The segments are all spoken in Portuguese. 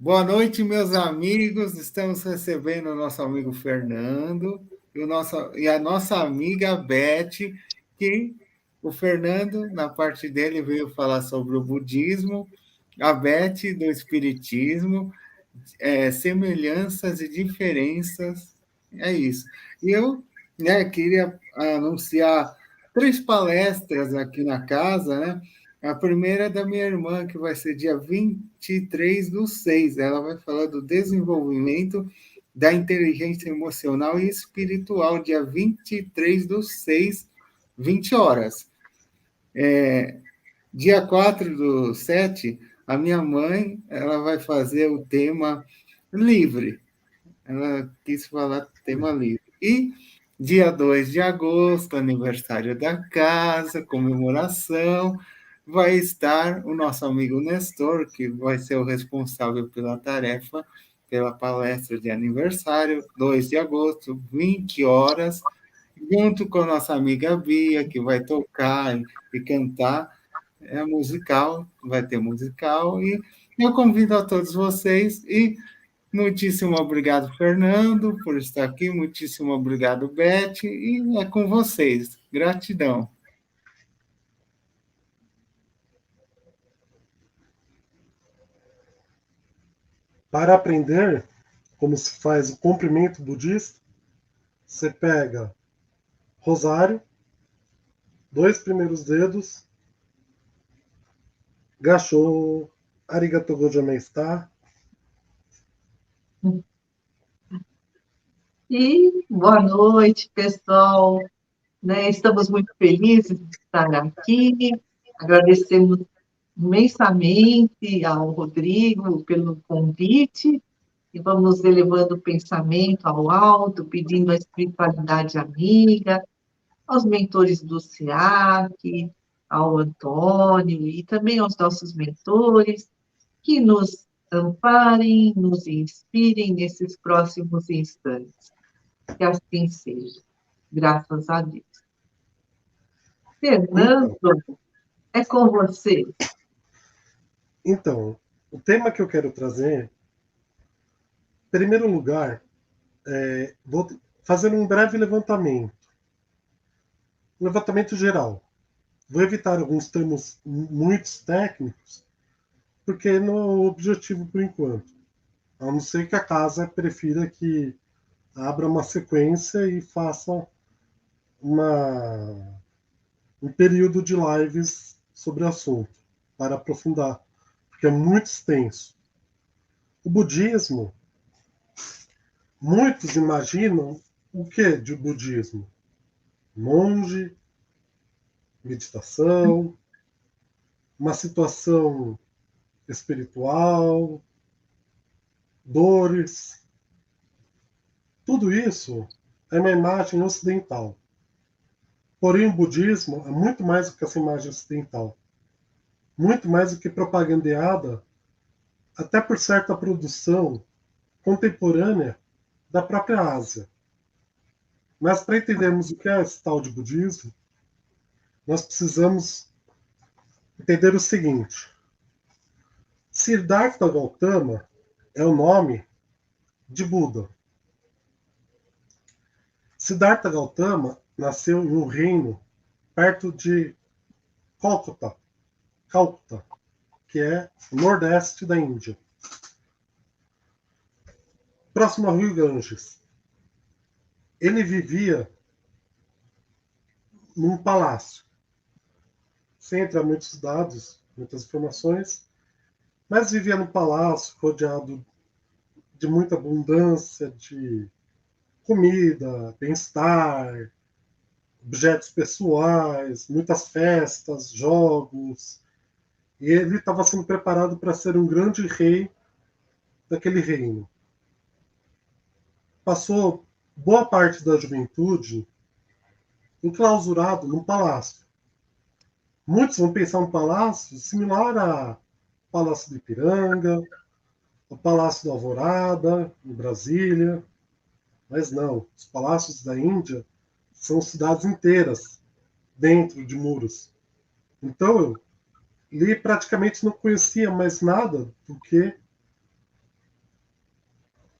Boa noite, meus amigos. Estamos recebendo o nosso amigo Fernando e a nossa amiga Beth, que o Fernando, na parte dele, veio falar sobre o budismo, a Beth do espiritismo, semelhanças e diferenças. É isso. E eu, queria anunciar 3 palestras aqui na casa, né? A primeira é da minha irmã, que vai ser dia 23/6. Ela vai falar do desenvolvimento da inteligência emocional e espiritual, dia 23/6, 20 horas. Dia 4/7, a minha mãe ela vai fazer o tema livre. Ela quis falar tema livre. E dia 2 de agosto, aniversário da casa, comemoração, vai estar o nosso amigo Nestor, que vai ser o responsável pela tarefa, pela palestra de aniversário, 2 de agosto, 20 horas, junto com a nossa amiga Bia, que vai tocar e cantar. É musical, vai ter musical, e eu convido a todos vocês e muitíssimo obrigado, Fernando, por estar aqui. Muitíssimo obrigado, Beth. E é com vocês. Gratidão. Para aprender como se faz o comprimento budista, você pega rosário, 2 primeiros dedos, gachô, arigato gozaimashita. E boa noite, pessoal. Estamos muito felizes de estar aqui. Agradecemos imensamente ao Rodrigo pelo convite e vamos elevando o pensamento ao alto, pedindo a espiritualidade amiga, aos mentores do SEAC, ao Antônio e também aos nossos mentores que nos amparem, nos inspirem nesses próximos instantes. Que assim seja. Graças a Deus. Fernando, Então, é com você. então, o tema que eu quero trazer, em primeiro lugar, vou fazer um breve levantamento. Um levantamento geral. Vou evitar alguns termos muito técnicos, porque não é o objetivo por enquanto. A não ser que a casa prefira que abra uma sequência e faça uma, um período de lives sobre o assunto, para aprofundar, porque é muito extenso. O budismo, muitos imaginam o que de budismo? Monge, meditação, uma situação espiritual, dores. Tudo isso é uma imagem ocidental. Porém, o budismo é muito mais do que essa imagem ocidental. Muito mais do que propagandeada, até por certa produção contemporânea da própria Ásia. Mas para entendermos o que é esse tal de budismo, nós precisamos entender o seguinte. Siddhartha Gautama é o nome de Buda. Siddhartha Gautama nasceu em um reino perto de Calcutá, que é o nordeste da Índia, próximo ao rio Ganges. Ele vivia num palácio, sem entrar muitos dados, muitas informações, mas vivia num palácio rodeado de muita abundância de comida, bem-estar, objetos pessoais, muitas festas, jogos. E ele estava sendo preparado para ser um grande rei daquele reino. Passou boa parte da juventude enclausurado num palácio. Muitos vão pensar um palácio similar ao Palácio do Ipiranga, ao Palácio da Alvorada, em Brasília. Mas não, os palácios da Índia são cidades inteiras dentro de muros. Então, ele praticamente não conhecia mais nada do que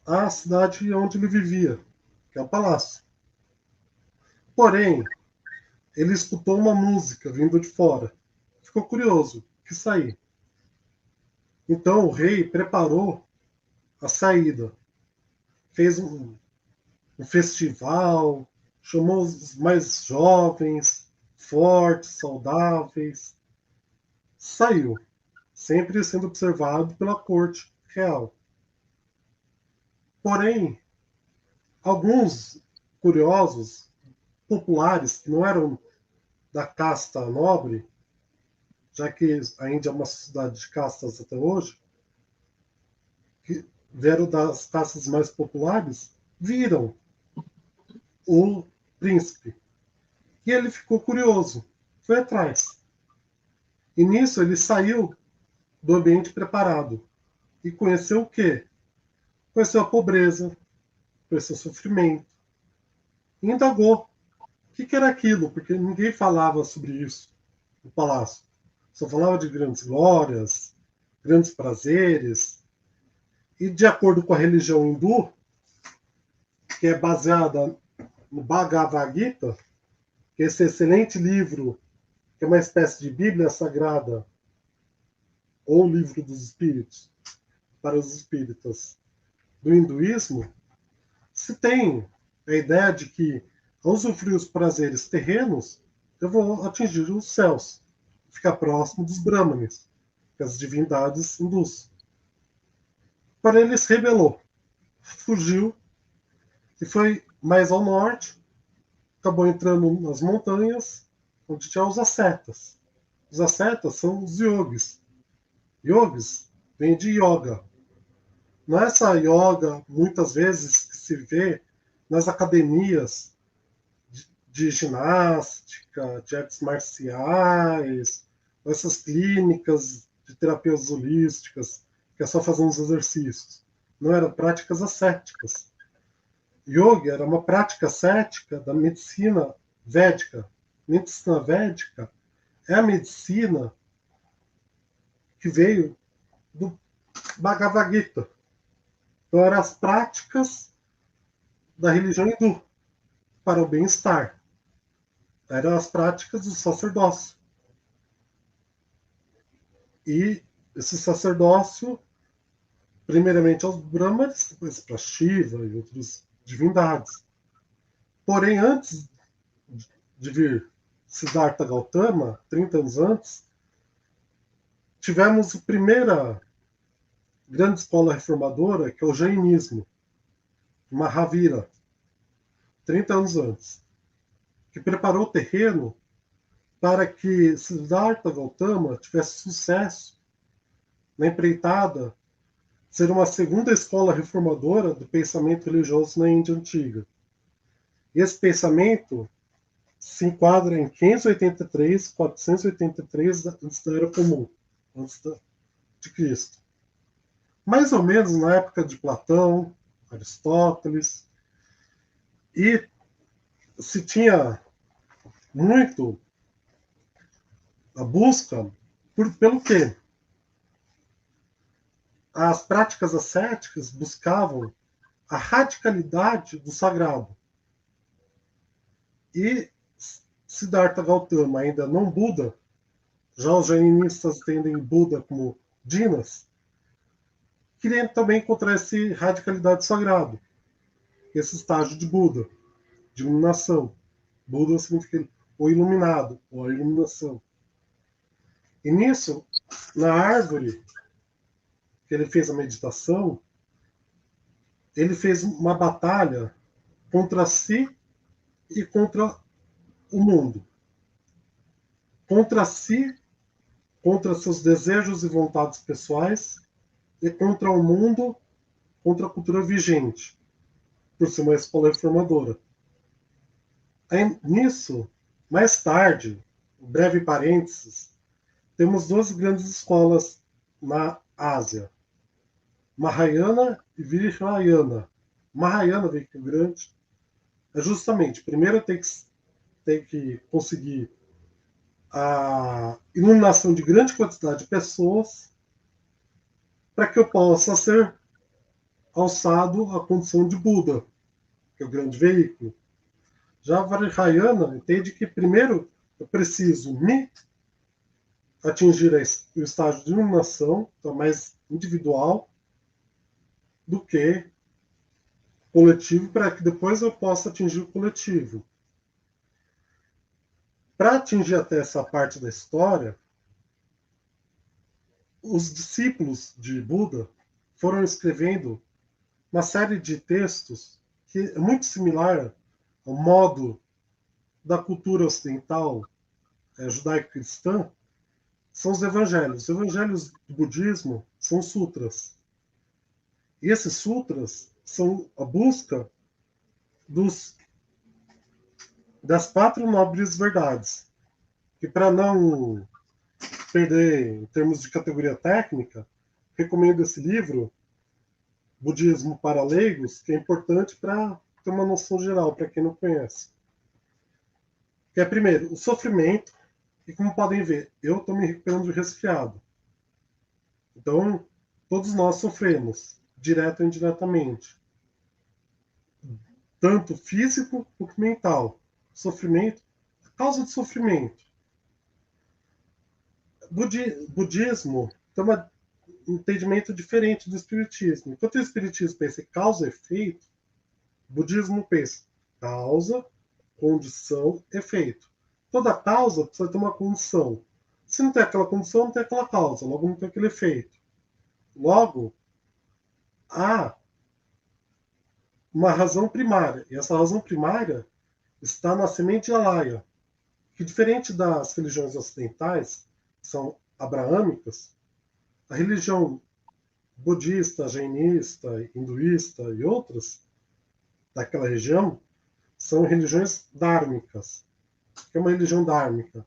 à cidade onde ele vivia, que é o palácio. Porém, ele escutou uma música vindo de fora. Ficou curioso, quis sair. Então o rei preparou a saída. Fez um festival, chamou os mais jovens, fortes, saudáveis. Saiu, sempre sendo observado pela corte real. Porém, alguns curiosos, populares, que não eram da casta nobre, já que a Índia é uma sociedade de castas até hoje, que vieram das castas mais populares, viram o príncipe. E ele ficou curioso, foi atrás. E nisso ele saiu do ambiente preparado e conheceu o quê? Conheceu a pobreza, conheceu o sofrimento, e indagou o que era aquilo, porque ninguém falava sobre isso no palácio. Só falava de grandes glórias, grandes prazeres. E de acordo com a religião hindu, que é baseada no Bhagavad Gita, que é esse excelente livro, que é uma espécie de Bíblia Sagrada, ou livro dos espíritos, para os espíritas do hinduísmo, se tem a ideia de que, ao usufruir os prazeres terrenos, eu vou atingir os céus, ficar próximo dos Brahmanes, as divindades hindus. Porém, ele se rebelou, fugiu e foi mais ao norte, acabou entrando nas montanhas, onde tinha os ascetas. Os ascetas são os yogis. Yogis vem de yoga. Não é essa yoga, muitas vezes, que se vê nas academias de ginástica, de artes marciais, essas clínicas de terapias holísticas, que é só fazer uns exercícios. Não eram práticas ascéticas. Yoga era uma prática ascética da medicina védica. Medicina védica é a medicina que veio do Bhagavad Gita. Então, eram as práticas da religião hindu para o bem-estar. Eram as práticas do sacerdócio. E esse sacerdócio, primeiramente aos Brahmanes, depois para Shiva e outras divindades. Porém, antes de vir Siddhartha Gautama, 30 anos antes, tivemos a primeira grande escola reformadora, que é o Jainismo, Mahavira, 30 anos antes, que preparou o terreno para que Siddhartha Gautama tivesse sucesso na empreitada ser uma segunda escola reformadora do pensamento religioso na Índia Antiga. E esse pensamento se enquadra em 583, 483 antes da Era Comum, antes de Cristo. Mais ou menos na época de Platão, Aristóteles, e se tinha muito a busca pelo quê? As práticas ascéticas buscavam a radicalidade do sagrado. E Siddhartha Gautama, ainda não Buda, já os jainistas entendem Buda como Dinas, queriam também encontrar essa radicalidade do sagrado, esse estágio de Buda, de iluminação. Buda significa o iluminado, ou a iluminação. E nisso, na árvore que ele fez a meditação, ele fez uma batalha contra si e contra o mundo. Contra si, contra seus desejos e vontades pessoais, e contra o mundo, contra a cultura vigente, por ser uma escola reformadora. Aí, nisso, mais tarde, um breve parênteses, temos duas grandes escolas na Ásia, Mahayana e Vajrayana. Mahayana, bem que grande, é justamente, primeiro tem que conseguir a iluminação de grande quantidade de pessoas para que eu possa ser alçado à condição de Buda, que é o grande veículo. Já a Vajrayana entende que primeiro eu preciso me atingir o estágio de iluminação, então mais individual, do que coletivo, para que depois eu possa atingir o coletivo. Para atingir até essa parte da história, os discípulos de Buda foram escrevendo uma série de textos que é muito similar ao modo da cultura ocidental judaico-cristã, são os evangelhos. Os evangelhos do budismo são sutras. E esses sutras são a busca das 4 nobres verdades. Que, para não perder em termos de categoria técnica, recomendo esse livro, Budismo para Leigos, que é importante para ter uma noção geral, para quem não conhece. Que é, primeiro, o sofrimento, e como podem ver, eu estou me recuperando de resfriado. Então, todos nós sofremos, direto ou indiretamente. Tanto físico quanto mental. Sofrimento, a causa de sofrimento. Budismo tem um entendimento diferente do espiritismo. Enquanto o espiritismo pensa em causa e efeito, o budismo pensa causa, condição, efeito. Toda causa precisa ter uma condição. Se não tem aquela condição, não tem aquela causa, logo não tem aquele efeito. Logo, há uma razão primária. E essa razão primária está na semente Alaya, que, diferente das religiões ocidentais, que são abraâmicas, a religião budista, jainista, hinduísta e outras daquela região são religiões dármicas. O que é uma religião dármica?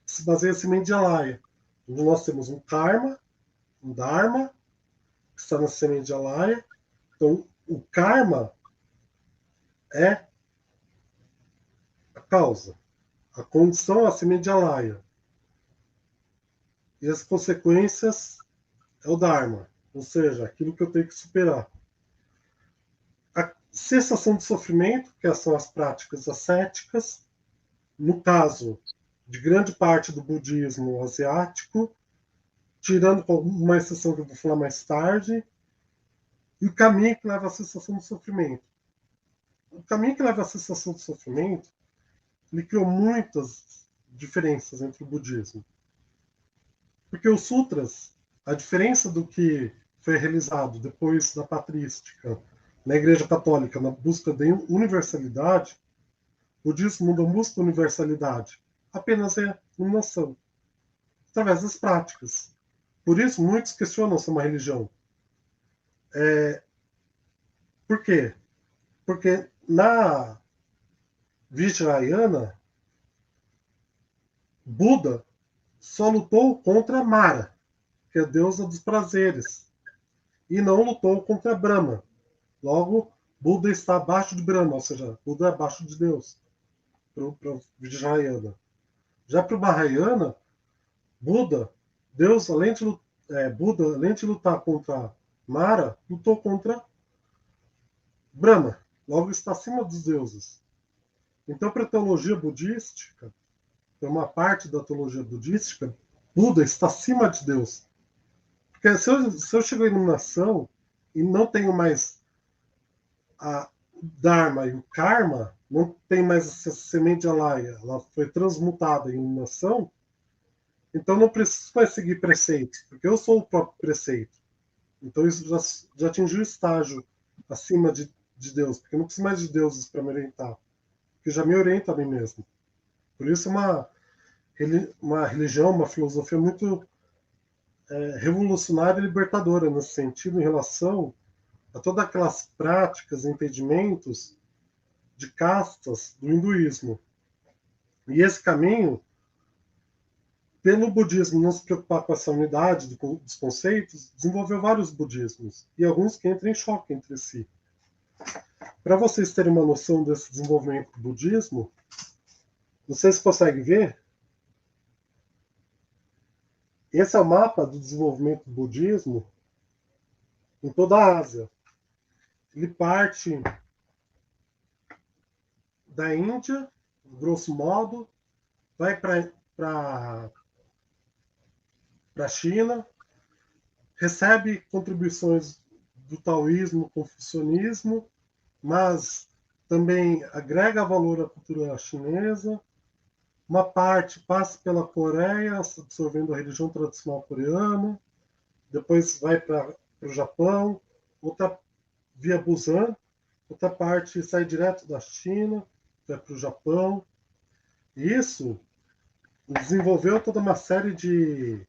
Que se baseia em semente de Alaya, onde nós temos um karma, um dharma, que está na semente de Alaya. Então, o karma é a causa. A condição é a semente de Alaya. E as consequências é o Dharma, ou seja, aquilo que eu tenho que superar. A cessação de sofrimento, que são as práticas ascéticas, no caso de grande parte do budismo asiático, tirando uma exceção que eu vou falar mais tarde, e o caminho que leva à cessação do sofrimento. O caminho que leva à cessação do sofrimento, ele criou muitas diferenças entre o budismo. Porque os sutras, a diferença do que foi realizado depois da patrística na Igreja Católica, na busca de universalidade, o budismo não busca universalidade, apenas é iluminação, através das práticas. Por isso, muitos questionam se é uma religião. Por quê? Porque na Vajrayana, Buda só lutou contra Mara, que é a deusa dos prazeres, e não lutou contra Brahma. Logo, Buda está abaixo de Brahma, ou seja, Buda é abaixo de Deus, para o Vajrayana. Já para o Mahayana, Buda, Buda, além de lutar contra Mara, lutou contra Brahma, logo está acima dos deuses. Então, para a teologia budística, para uma parte da teologia budística, Buda está acima de Deus. Porque se eu chego à iluminação e não tenho mais a Dharma e o Karma, não tem mais essa semente de Alaya, ela foi transmutada em iluminação, então não preciso mais seguir preceitos, porque eu sou o próprio preceito. Então isso já atingiu o estágio acima de Deus, porque eu não preciso mais de deuses para me orientar, porque já me orienta a mim mesmo. Por isso uma religião, uma filosofia muito revolucionária e libertadora nesse sentido, em relação a todas aquelas práticas, entendimentos de castas do hinduísmo. E esse caminho, pelo budismo não se preocupar com essa unidade dos conceitos, desenvolveu vários budismos, e alguns que entram em choque entre si. Para vocês terem uma noção desse desenvolvimento do budismo, vocês conseguem ver? Esse é o mapa do desenvolvimento do budismo em toda a Ásia. ele parte da Índia, grosso modo, vai para a China, recebe contribuições do taoísmo, confucionismo, mas também agrega valor à cultura chinesa. Uma parte passa pela Coreia, absorvendo a religião tradicional coreana, depois vai para o Japão, outra via Busan, outra parte sai direto da China, vai para o Japão. E isso desenvolveu toda uma série de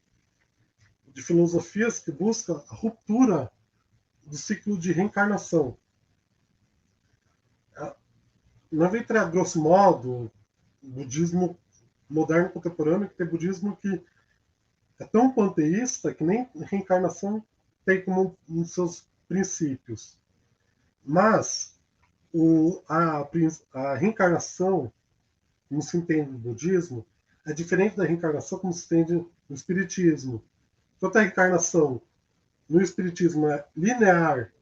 filosofias que buscam a ruptura do ciclo de reencarnação. Não vem a grosso modo, o budismo moderno contemporâneo, que tem budismo que é tão panteísta que nem reencarnação tem como um dos seus princípios. Mas a reencarnação, como se entende no budismo, é diferente da reencarnação como se entende no espiritismo. Enquanto a reencarnação no espiritismo é linear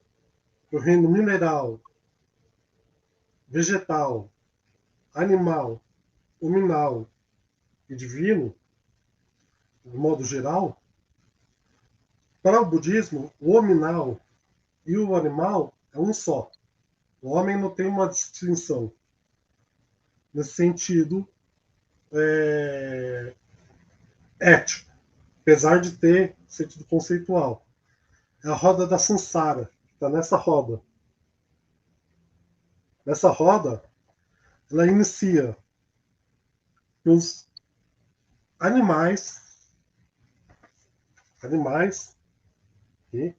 para o reino mineral, vegetal, animal, hominal e divino, de modo geral, para o budismo, o hominal e o animal é um só. O homem não tem uma distinção. Nesse sentido ético, apesar de ter sentido conceitual. É a roda da samsara, que está nessa roda. Nessa roda, ela inicia os animais, e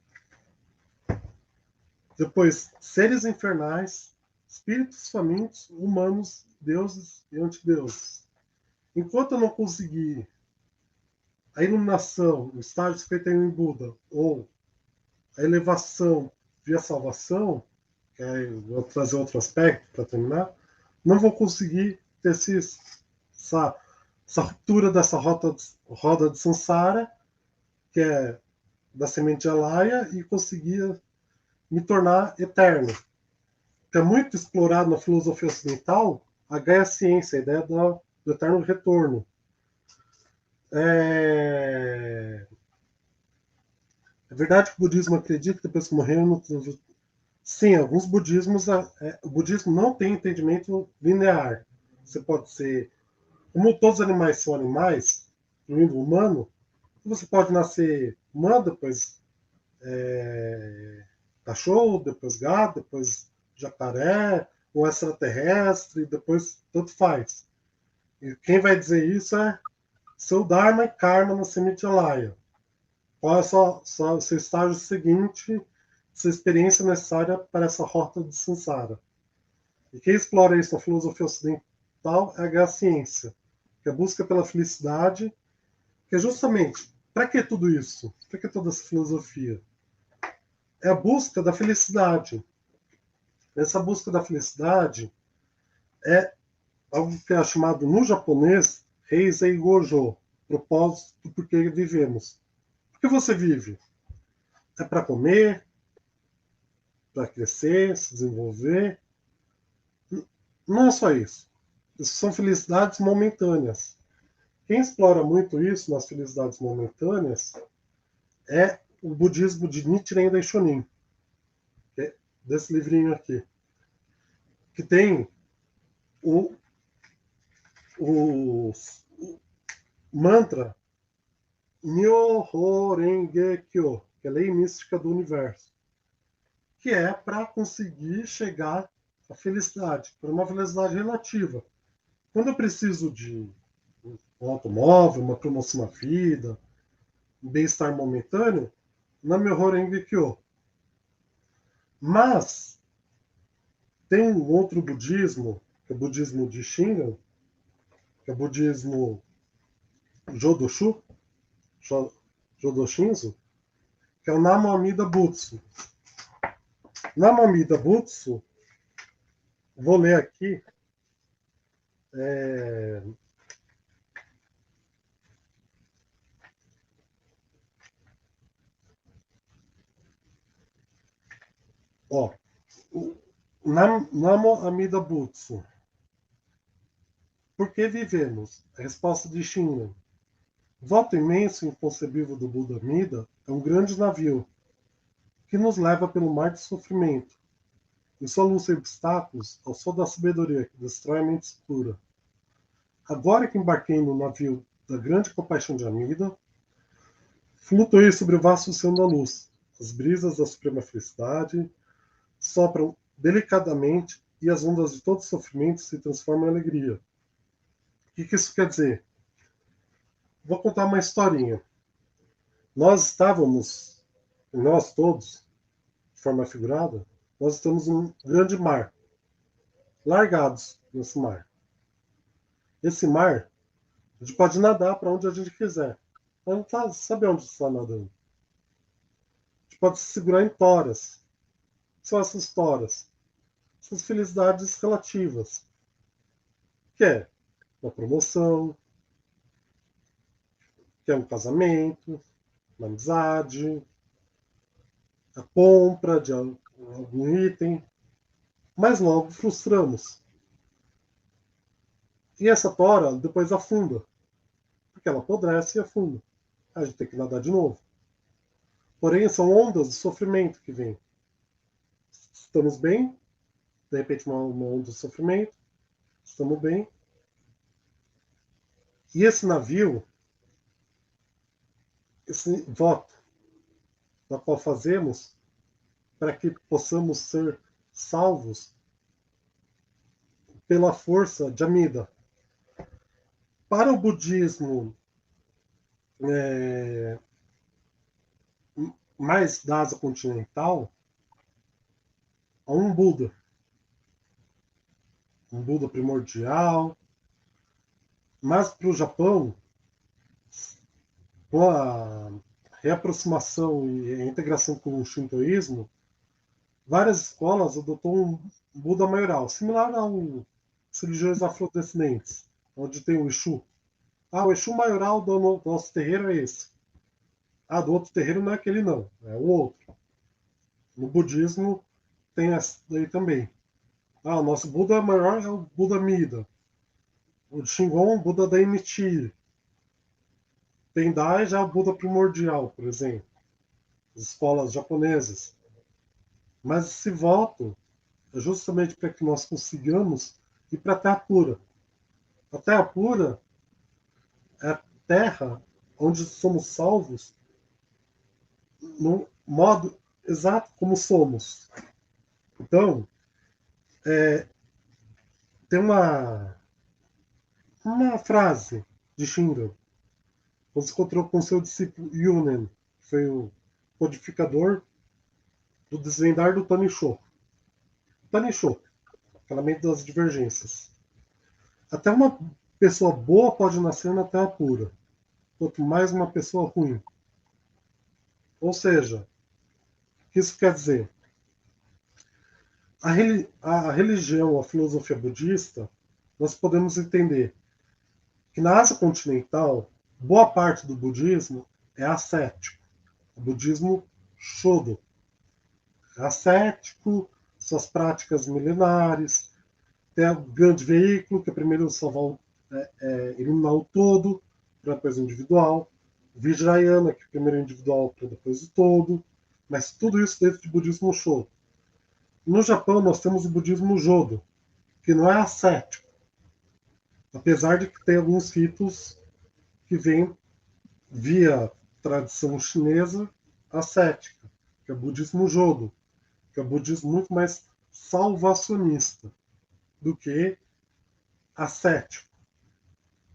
depois seres infernais, espíritos famintos, humanos, deuses e antideuses. Enquanto eu não conseguir a iluminação, o estágio feito em Buda, ou a elevação via salvação, que vou trazer outro aspecto para terminar, não vou conseguir ter essa ruptura dessa roda de samsara, que é da semente Alaya, e conseguir me tornar eterno. Que é muito explorado na filosofia ocidental a Gaia Ciência, a ideia do eterno retorno. É verdade que o budismo acredita que depois que morreu, sim, alguns budismos, o budismo não tem entendimento linear. Você pode ser, como todos os animais são animais, incluindo o humano, você pode nascer humano, depois cachorro, depois gato, depois jacaré, um extraterrestre, depois tanto faz. E quem vai dizer isso é seu Dharma e Karma na semente Alaya. Qual é o seu estágio seguinte, sua experiência necessária para essa rota de samsara? E quem explora isso na filosofia ocidental é a ciência, que é a busca pela felicidade, que é justamente, para que tudo isso? Para que toda essa filosofia? É a busca da felicidade. Essa busca da felicidade é algo que é chamado no japonês Heisei Gojo, propósito do porquê vivemos. Por que você vive? É para comer, para crescer, se desenvolver. Não é só isso. Isso são felicidades momentâneas. Quem explora muito isso nas felicidades momentâneas é o budismo de Nichiren Daishonin, que é desse livrinho aqui, que tem o mantra Myoho Renge Kyo, que é a lei mística do universo, que é para conseguir chegar à felicidade, para uma felicidade relativa. Quando eu preciso de um automóvel, uma promoção na vida, um bem-estar momentâneo, na Myoho Renge Kyo. Mas tem um outro budismo, que é o budismo de Shingon, que é o budismo Jodoshinzo, que é o Namo Amida Butsu. Namo Amida Butsu, vou ler aqui, ó, Namo Amida Butsu. Por que vivemos? A resposta de Shinran. O voto imenso e inconcebível do Buda Amida é um grande navio que nos leva pelo mar de sofrimento. Em sua luz sem obstáculos, ao sol da sabedoria que destrói a mente escura. Agora que embarquei no navio da grande compaixão de Amida, flutuei sobre o vasto oceano da luz. As brisas da suprema felicidade sopram delicadamente e as ondas de todo sofrimento se transformam em alegria. O que isso quer dizer? Vou contar uma historinha. Nós todos, de forma figurada, nós estamos num grande mar, largados nesse mar. Esse mar, a gente pode nadar para onde a gente quiser. Mas não sabe onde está nadando. A gente pode se segurar em toras. O que são essas toras? Essas felicidades relativas. Que é uma promoção, que é um casamento, uma amizade, a compra de algum item, mas logo frustramos. E essa tora depois afunda, porque ela apodrece e afunda. A gente tem que nadar de novo. Porém, são ondas de sofrimento que vêm. Estamos bem, de repente uma onda de sofrimento, estamos bem. E esse navio, esse voto, da qual fazemos para que possamos ser salvos pela força de Amida. Para o budismo mais da Ásia continental, há um Buda primordial, mas para o Japão, com a reaproximação e a integração com o shintoísmo, várias escolas adotou um Buda maioral, similar às religiões afrodescendentes, onde tem o Exu. O Exu maioral do nosso terreiro é esse. Do outro terreiro não é aquele não, é o outro. No budismo tem essa daí também. O nosso Buda maior é o Buda Mida. O Shingon, o Buda Dainichi. Tendai já é o Buda primordial, por exemplo. As escolas japonesas. Mas esse voto é justamente para que nós consigamos ir para a Terra Pura. A Terra Pura é a terra onde somos salvos no modo exato como somos. Então, tem uma frase de Shinran, quando se encontrou com seu discípulo Yunen, que foi o codificador do desvendar do Tanisho. Tanisho, aquela mente das divergências. Até uma pessoa boa pode nascer na Terra Pura, quanto mais uma pessoa ruim. Ou seja, o que isso quer dizer? A religião, a filosofia budista, nós podemos entender que na Ásia continental, boa parte do budismo é ascético. O budismo Shodo. É ascético, suas práticas milenares, tem o grande veículo, que é primeiro salvar, iluminar o todo, para depois o individual. O Vajrayana, que é primeiro individual, para depois o todo. Mas tudo isso dentro de budismo Shodo. No Japão, nós temos o budismo Jodo, que não é ascético, apesar de que tem alguns ritos que vêm via tradição chinesa ascética, que é o budismo Jodo, que é o budismo muito mais salvacionista do que ascético.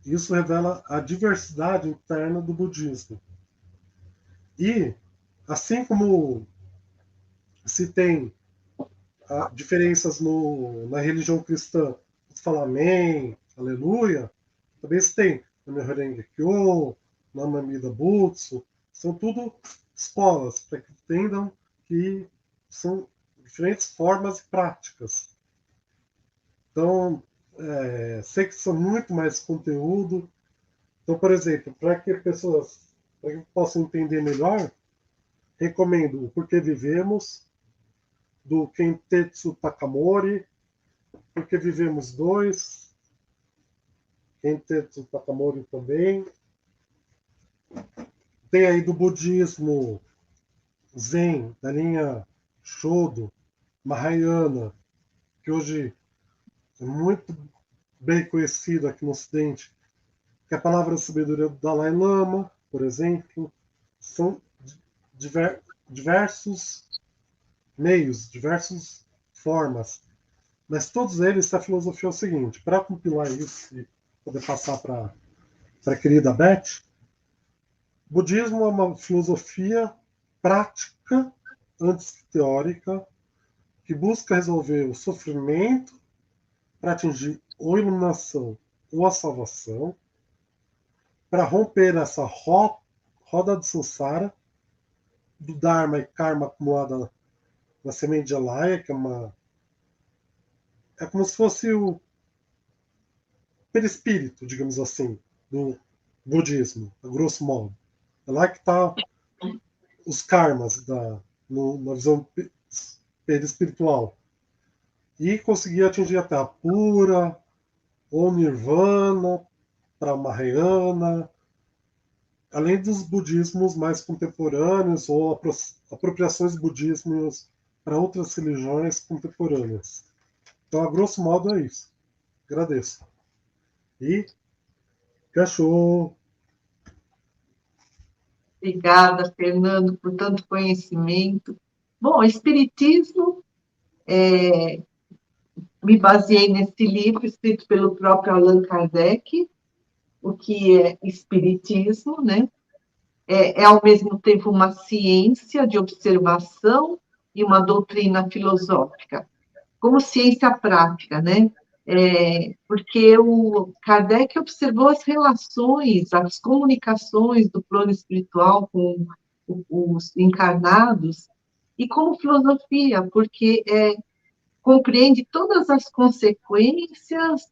Isso revela a diversidade interna do budismo. E, assim como se tem diferenças na religião cristã, você fala amém, aleluia, também se tem Nam-myoho Renge Kyo, Namo Amida Butsu, são tudo escolas, para que entendam que são diferentes formas e práticas. Então, sei que são muito mais conteúdo. Então, por exemplo, para que possam entender melhor, recomendo O Porquê Vivemos, do Kentetsu Takamori, Porque Vivemos Dois, Kentetsu Takamori também. Tem aí do budismo Zen, da linha Shodo, Mahayana, que hoje é muito bem conhecido aqui no Ocidente, que é a palavra de sabedoria do Dalai Lama, por exemplo. São diversos meios, diversas formas, mas todos eles, a filosofia é o seguinte: para compilar isso e poder passar para a querida Beth, o budismo é uma filosofia prática, antes que teórica, que busca resolver o sofrimento para atingir ou iluminação ou a salvação, para romper essa roda de samsara, do Dharma e Karma acumulada na semente de Alaya, que é como se fosse o perispírito, digamos assim, do budismo, a grosso modo. É lá que está os karmas na visão perispiritual. E conseguir atingir a Terra pura, ou Nirvana, para a Mahayana, além dos budismos mais contemporâneos ou apropriações budismos para outras religiões contemporâneas. Então, a grosso modo, é isso. Agradeço. E cachorro. Obrigada, Fernando, por tanto conhecimento. Bom, Espiritismo, me baseei nesse livro escrito pelo próprio Allan Kardec, o que é Espiritismo, né? É ao mesmo tempo uma ciência de observação e uma doutrina filosófica, como ciência prática, né? Porque o Kardec observou as relações, as comunicações do plano espiritual com os encarnados, e como filosofia, porque compreende todas as consequências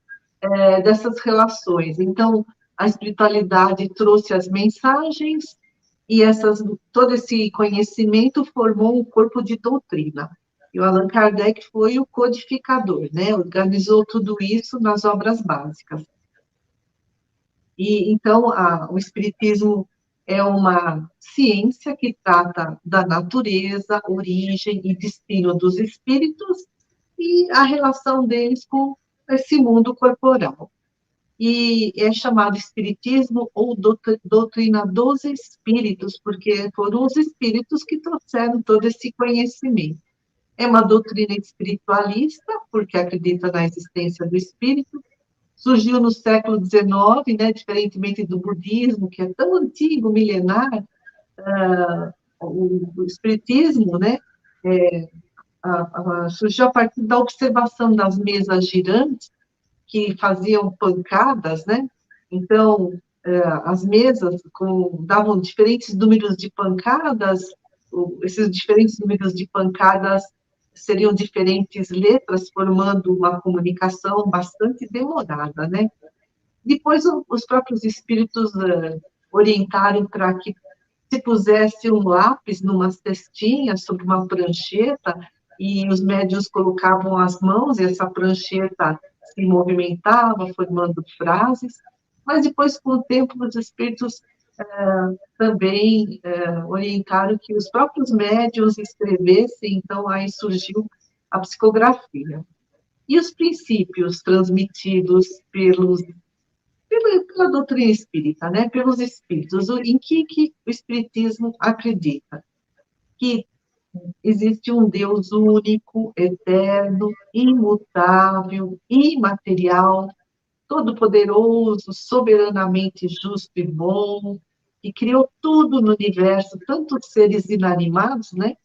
dessas relações. Então, a espiritualidade trouxe as mensagens e todo esse conhecimento formou um corpo de doutrina. E o Allan Kardec foi o codificador, né? Organizou tudo isso nas obras básicas. E então o Espiritismo é uma ciência que trata da natureza, origem e destino dos espíritos e a relação deles com esse mundo corporal. E é chamado Espiritismo ou doutrina dos espíritos, porque foram os espíritos que trouxeram todo esse conhecimento. É uma doutrina espiritualista, porque acredita na existência do espírito. Surgiu no século XIX, né, diferentemente do budismo, que é tão antigo, milenar. O espiritismo, né, surgiu a partir da observação das mesas girantes, que faziam pancadas, né? Então, as mesas davam diferentes números de pancadas, esses diferentes números de pancadas seriam diferentes letras, formando uma comunicação bastante demorada, né? Depois, os próprios espíritos orientaram para que se pusesse um lápis numa cestinha sobre uma prancheta e os médiuns colocavam as mãos e essa prancheta se movimentava, formando frases, mas depois, com o tempo, os espíritos também orientaram que os próprios médiuns escrevessem, então aí surgiu a psicografia. E os princípios transmitidos pela doutrina espírita, né, pelos espíritos, em que o espiritismo acredita? Que existe um Deus único, eterno, imutável, imaterial, todo-poderoso, soberanamente justo e bom, que criou tudo no universo, tanto os seres inanimados, né,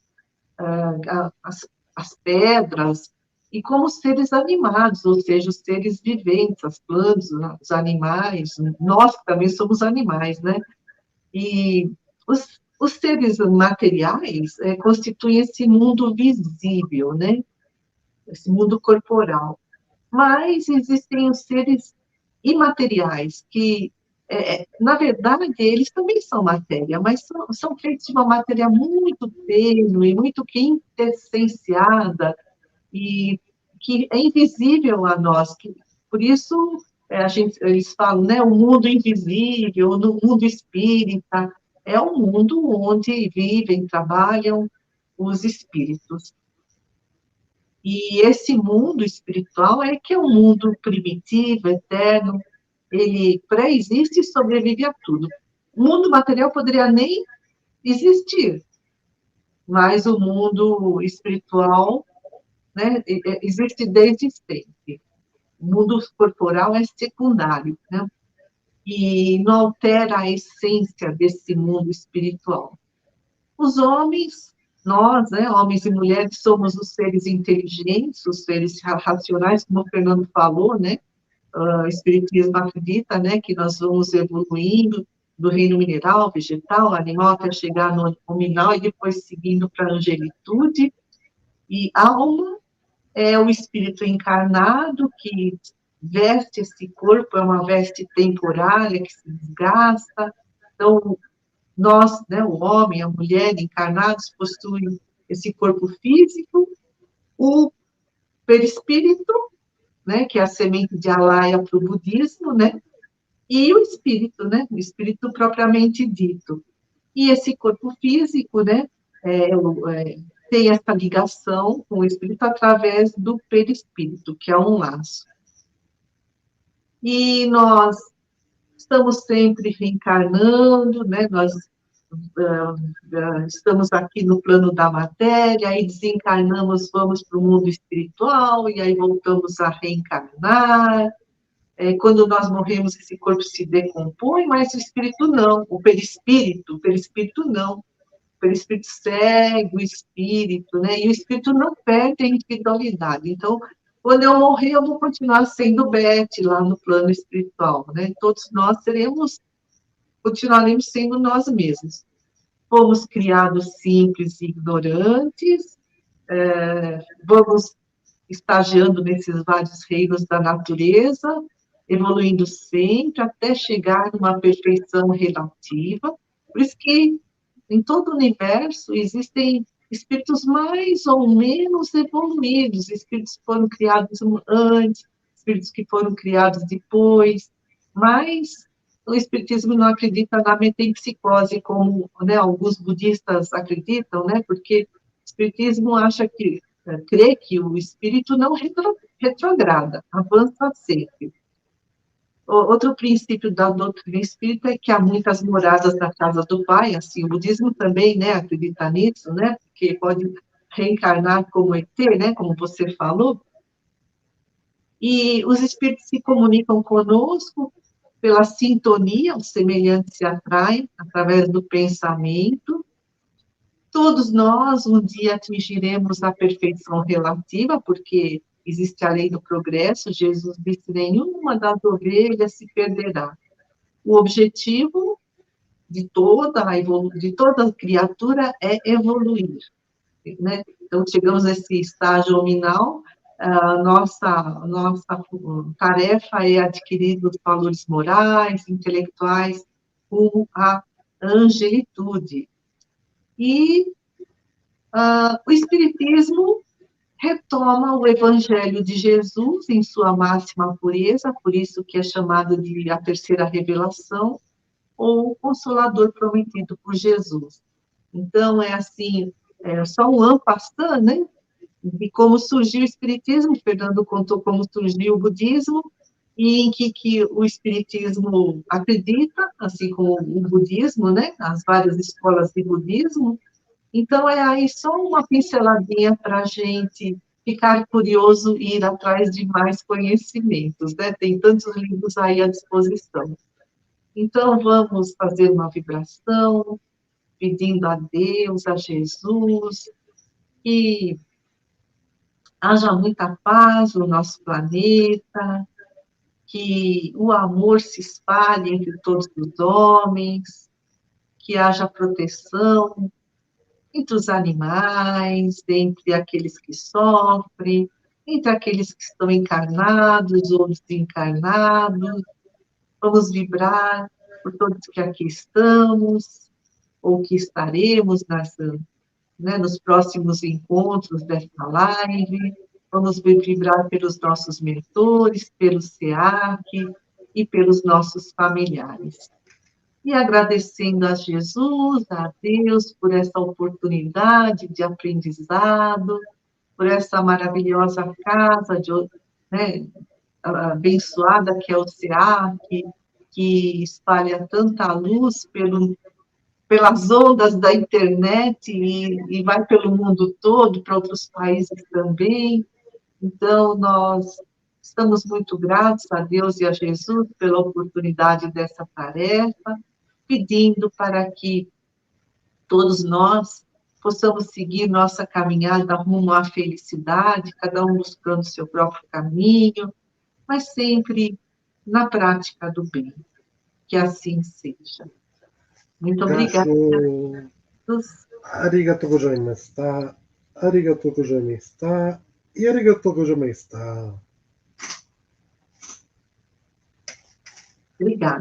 as pedras, e como os seres animados, ou seja, os seres viventes, as plantas, os animais, nós também somos animais, né? E os seres materiais constituem esse mundo visível, né? Esse mundo corporal. Mas existem os seres imateriais, que na verdade, eles também são matéria, mas são feitos de uma matéria muito tênue, muito quintessenciada, e que é invisível a nós. Por isso, eles falam, né, o mundo invisível, no mundo espírita, é um mundo onde vivem, trabalham os espíritos. E esse mundo espiritual é que é um mundo primitivo, eterno, ele pré-existe e sobrevive a tudo. O mundo material poderia nem existir, mas o mundo espiritual, né, existe desde sempre. O mundo corporal é secundário, né? E não altera a essência desse mundo espiritual. Os homens, nós, né, homens e mulheres, somos os seres inteligentes, os seres racionais, como o Fernando falou, né? O Espiritismo acredita, né, que nós vamos evoluindo do reino mineral, vegetal, animal, até chegar no nominal e depois seguindo para a angelitude. E alma é o espírito encarnado que veste esse corpo, é uma veste temporária que se desgasta. Então, nós, né, o homem, a mulher encarnados, possuem esse corpo físico, o perispírito, né, que é a semente de Alaya para o budismo, né, e o espírito, né, o espírito propriamente dito. E esse corpo físico, né, tem essa ligação com o espírito através do perispírito, que é um laço. E nós estamos sempre reencarnando, né, nós estamos aqui no plano da matéria, aí desencarnamos, vamos para o mundo espiritual, e aí voltamos a reencarnar. Quando nós morremos, esse corpo se decompõe, mas o espírito não, o perispírito não. O perispírito segue o espírito, né? E o espírito não perde a individualidade. Então, quando eu morrer, eu vou continuar sendo Beth lá no plano espiritual, né? Todos nós continuaremos sendo nós mesmos. Fomos criados simples e ignorantes, vamos estagiando nesses vários reinos da natureza, evoluindo sempre até chegar numa perfeição relativa. Por isso que em todo o universo existem espíritos mais ou menos evoluídos, espíritos que foram criados antes, espíritos que foram criados depois, mas o espiritismo não acredita na metempsicose como, né, alguns budistas acreditam, né, porque o espiritismo crê que o espírito não retrograda, avança sempre. Outro princípio da doutrina espírita é que há muitas moradas na casa do Pai, assim, o budismo também, né, acredita nisso, né, porque pode reencarnar como ET, né, como você falou, e os espíritos se comunicam conosco pela sintonia, os semelhantes se atraem através do pensamento. Todos nós um dia atingiremos a perfeição relativa, porque existe a lei do progresso, Jesus disse, nenhuma das ovelhas se perderá. O objetivo de toda criatura é evoluir, né? Então, chegamos a esse estágio nominal, nossa tarefa é adquirir os valores morais, intelectuais, rumo à angelitude. E o Espiritismo retoma o Evangelho de Jesus em sua máxima pureza, por isso que é chamado de a terceira revelação, ou o Consolador prometido por Jesus. Então, é assim, só um en passant, né? De como surgiu o Espiritismo, Fernando contou como surgiu o budismo, e em que o Espiritismo acredita, assim como o budismo, né? As várias escolas de budismo. Então, é aí só uma pinceladinha para a gente ficar curioso e ir atrás de mais conhecimentos, né? Tem tantos livros aí à disposição. Então, vamos fazer uma vibração, pedindo a Deus, a Jesus, que haja muita paz no nosso planeta, que o amor se espalhe entre todos os homens, que haja proteção entre os animais, entre aqueles que sofrem, entre aqueles que estão encarnados ou desencarnados. Vamos vibrar por todos que aqui estamos, ou que estaremos nos próximos encontros desta live. Vamos vibrar pelos nossos mentores, pelo SEAC e pelos nossos familiares. E agradecendo a Jesus, a Deus, por essa oportunidade de aprendizado, por essa maravilhosa casa né, abençoada que é o SEAC, que espalha tanta luz pelas ondas da internet e vai pelo mundo todo, para outros países também. Então, nós estamos muito gratos a Deus e a Jesus pela oportunidade dessa tarefa, pedindo para que todos nós possamos seguir nossa caminhada rumo à felicidade, cada um buscando seu próprio caminho, mas sempre na prática do bem. Que assim seja. Muito obrigada. Arigatou gozaimashita. Arigatou gozaimashita. E arigatou gozaimashita. Obrigada.